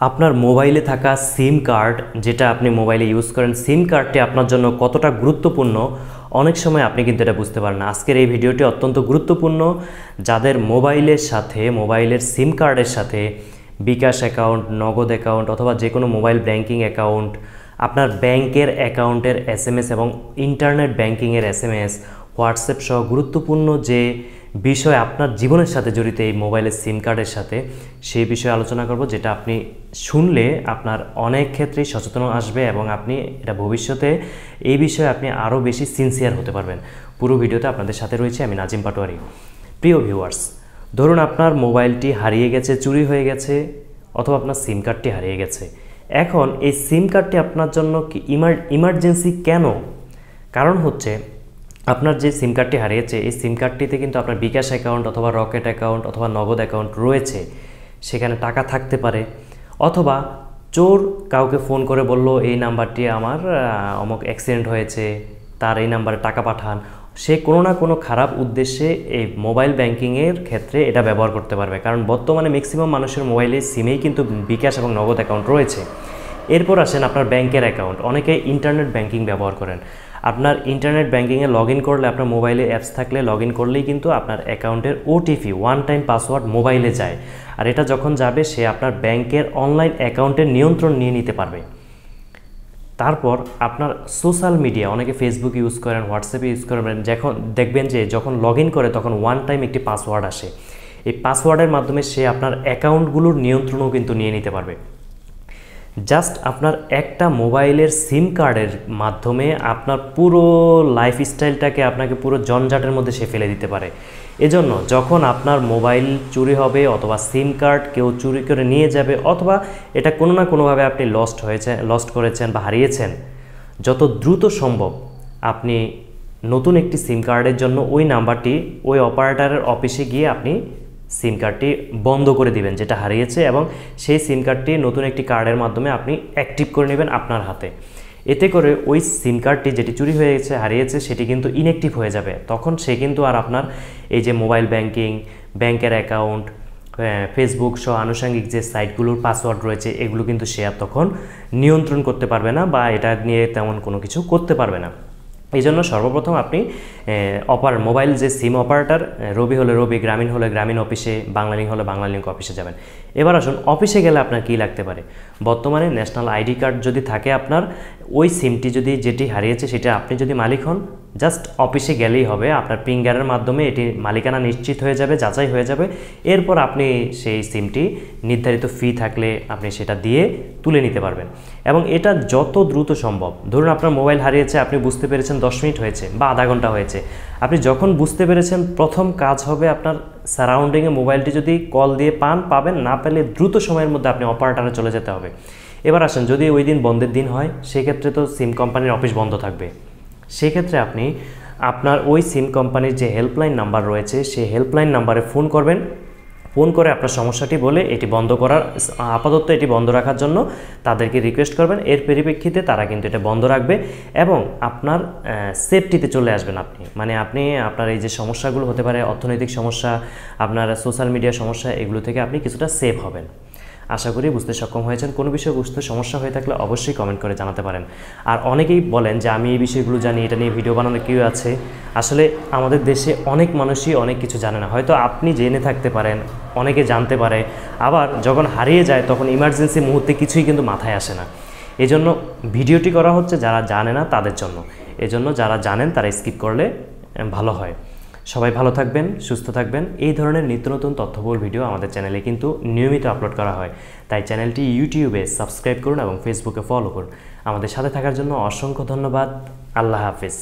আপনার মোবাইলে থাকা সিম কার্ড যেটা আপনি মোবাইলে ইউজ করেন, সিম কার্ডটি আপনার জন্য কতটা গুরুত্বপূর্ণ অনেক সময় আপনি কিন্তু এটা বুঝতে পারেন না। আজকের এই ভিডিওটি অত্যন্ত গুরুত্বপূর্ণ। যাদের মোবাইলের সাথে, মোবাইলের সিম কার্ডের সাথে বিকাশ অ্যাকাউন্ট, নগদ অ্যাকাউন্ট অথবা যে কোনো মোবাইল ব্যাংকিং অ্যাকাউন্ট, আপনার ব্যাংকের অ্যাকাউন্টের এসএমএস এবং ইন্টারনেট ব্যাংকিংয়ের এসএমএস, হোয়াটসঅ্যাপ সহ গুরুত্বপূর্ণ যে বিষয় আপনার জীবনের সাথে জড়িত এই মোবাইলের সিম কার্ডের সাথে, সেই বিষয়ে আলোচনা করব, যেটা আপনি শুনলে আপনার অনেক ক্ষেত্রেই সচেতন আসবে এবং আপনি এটা ভবিষ্যতে এই বিষয়ে আপনি আরও বেশি সিনসিয়ার হতে পারবেন। পুরো ভিডিওতে আপনাদের সাথে রয়েছে আমি নাজিম পাটোয়ারি। প্রিয় ভিউয়ার্স, ধরুন আপনার মোবাইলটি হারিয়ে গেছে, চুরি হয়ে গেছে, অথবা আপনার সিম কার্ডটি হারিয়ে গেছে। এখন এই সিম কার্ডটি আপনার জন্য কি ইমার্জেন্সি কেন? কারণ হচ্ছে আপনার যে সিম কার্ডটি হারিয়েছে, এই সিম কার্ডটিতে কিন্তু আপনার বিকাশ অ্যাকাউন্ট অথবা রকেট অ্যাকাউন্ট অথবা নগদ অ্যাকাউন্ট রয়েছে। সেখানে টাকা থাকতে পারে, অথবা চোর কাউকে ফোন করে বলল এই নাম্বারটি আমার অমুক অ্যাক্সিডেন্ট হয়েছে, তার এই নাম্বারে টাকা পাঠান। সে কোনো না কোনো খারাপ উদ্দেশ্যে এই মোবাইল ব্যাংকিংয়ের ক্ষেত্রে এটা ব্যবহার করতে পারবে, কারণ বর্তমানে ম্যাক্সিমাম মানুষের মোবাইলে সিমেই কিন্তু বিকাশ এবং নগদ অ্যাকাউন্ট রয়েছে। এরপর আসেন আপনার ব্যাংকের অ্যাকাউন্ট। অনেকে ইন্টারনেট ব্যাংকিং ব্যবহার করেন। আপনার ইন্টারনেট ব্যাংকিংয়ে লগ ইন করলে, আপনার মোবাইলে অ্যাপস থাকলে লগ ইন করলেই কিন্তু আপনার অ্যাকাউন্টের ওটিপি, ওয়ান টাইম পাসওয়ার্ড মোবাইলে যায়। আর এটা যখন যাবে, সে আপনার ব্যাংকের অনলাইন অ্যাকাউন্টের নিয়ন্ত্রণ নিয়ে নিতে পারবে। তারপর আপনার সোশ্যাল মিডিয়া, অনেকে ফেসবুক ইউজ করেন, হোয়াটসঅ্যাপ ইউজ করেন, যখন দেখবেন যে যখন লগ ইন করে তখন ওয়ান টাইম একটি পাসওয়ার্ড আসে। এই পাসওয়ার্ডের মাধ্যমে সে আপনার অ্যাকাউন্টগুলোর নিয়ন্ত্রণও কিন্তু নিয়ে নিতে পারবে। জাস্ট আপনার একটা মোবাইলের সিম কার্ডের মাধ্যমে আপনার পুরো লাইফস্টাইলটাকে, আপনাকে পুরো জঞ্জাটের মধ্যে সে ফেলে দিতে পারে। এজন্য যখন আপনার মোবাইল চুরি হবে অথবা সিম কার্ড কেউ চুরি করে নিয়ে যাবে, অথবা এটা কোনো না কোনোভাবে আপনি লস্ট করেছেন বা হারিয়েছেন, যত দ্রুত সম্ভব আপনি নতুন একটি সিম কার্ডের জন্য ওই নাম্বারটি, ওই অপারেটরের অফিসে গিয়ে আপনি সিম কার্ডটি বন্ধ করে দিবেন যেটা হারিয়েছে, এবং সেই সিম কার্ডটি নতুন একটি কার্ডের মাধ্যমে আপনি অ্যাক্টিভ করে নেবেন আপনার হাতে। এতে করে ওই সিম কার্ডটি যেটি চুরি হয়ে গেছে, হারিয়েছে, সেটি কিন্তু ইনঅ্যাক্টিভ হয়ে যাবে। তখন সে কিন্তু আর আপনার এই যে মোবাইল ব্যাংকিং, ব্যাংকের অ্যাকাউন্ট, ফেসবুক সহ আনুষঙ্গিক যে সাইটগুলোর পাসওয়ার্ড রয়েছে, এগুলো কিন্তু সে আর তখন নিয়ন্ত্রণ করতে পারবে না বা এটা নিয়ে তেমন কোনো কিছু করতে পারবে না। এই জন্য সর্বপ্রথম আপনি মোবাইল যে সিম অপারেটর, রবি হলে রবি, গ্রামীণ হলে গ্রামীণ অফিসে, বাংলালিংক হলে বাংলালিংক অফিসে যাবেন। এবার আসুন, অফিসে গেলে আপনার কী লাগতে পারে? বর্তমানে ন্যাশনাল আইডি কার্ড যদি থাকে আপনার, ওই সিমটি যেটি হারিয়েছে সেটা আপনি যদি মালিক হন, জাস্ট অফিসে গেলেই হবে। আপনার ফিঙ্গারের মাধ্যমে এটি মালিকানা নিশ্চিত হয়ে যাবে, যাচাই হয়ে যাবে। এরপর আপনি সেই সিমটি নির্ধারিত ফি থাকলে আপনি সেটা দিয়ে তুলে নিতে পারবেন, এবং এটা যত দ্রুত সম্ভব। ধরুন আপনার মোবাইল হারিয়েছে, আপনি বুঝতে পেরেছেন 10 মিনিট হয়েছে বা আধা ঘন্টা হয়েছে। আপনি যখন বুঝতে পেরেছেন, প্রথম কাজ হবে আপনার সারাউন্ডিংয়ে মোবাইলটি যদি কল দিয়ে পাবেন, না পেলে দ্রুত সময়ের মধ্যে আপনি অপারেটরে চলে যেতে হবে। এবার আসেন, যদি ওই দিন বন্ধের দিন হয়, সেক্ষেত্রে তো সিম কোম্পানির অফিস বন্ধ থাকবে। সেক্ষেত্রে আপনি আপনার ওই সিম কোম্পানির যে হেল্পলাইন নাম্বার রয়েছে, সেই হেল্পলাইন নাম্বারে ফোন করবেন। ফোন করে আপনার সমস্যাটি বলে এটি বন্ধ করার, আপাতত এটি বন্ধ রাখার জন্য তাদেরকে রিকোয়েস্ট করবেন। এর পরিপ্রেক্ষিতে তারা কিন্তু এটা বন্ধ রাখবে এবং আপনার সেফটিতে চলে আসবেন আপনি। মানে আপনি আপনার এই যে সমস্যাগুলো হতে পারে, অর্থনৈতিক সমস্যা, আপনার সোশ্যাল মিডিয়ার সমস্যা, এগুলো থেকে আপনি কিছুটা সেফ হবেন। আশা করি বুঝতে সক্ষম হয়েছেন। কোনো বিষয়ে বুঝতে সমস্যা হয়ে থাকলে অবশ্যই কমেন্ট করে জানাতে পারেন। আর অনেকেই বলেন যে আমি এই বিষয়গুলো জানি, এটা নিয়ে ভিডিও বানানো কেউ আছে। আসলে আমাদের দেশে অনেক মানুষই অনেক কিছু জানে না। হয়তো আপনি জেনে থাকতে পারেন, অনেকে জানতে পারে, আবার যখন হারিয়ে যায় তখন ইমার্জেন্সি মুহূর্তে কিছুই কিন্তু মাথায় আসে না। এজন্য ভিডিওটি করা হচ্ছে যারা জানে না তাদের জন্য। এজন্য যারা জানেন তারা স্কিপ করলে ভালো হয়। সবাই ভালো থাকবেন, সুস্থ থাকবেন। এই ধরনের নিত্য নতুন তথ্যবহুল ভিডিও আমাদের চ্যানেলে কিন্তু নিয়মিত আপলোড করা হয়। তাই চ্যানেলটি ইউটিউবে সাবস্ক্রাইব করুন এবং ফেসবুকে ফলো করুন। আমাদের সাথে থাকার জন্য অসংখ্য ধন্যবাদ। আল্লাহ হাফেজ।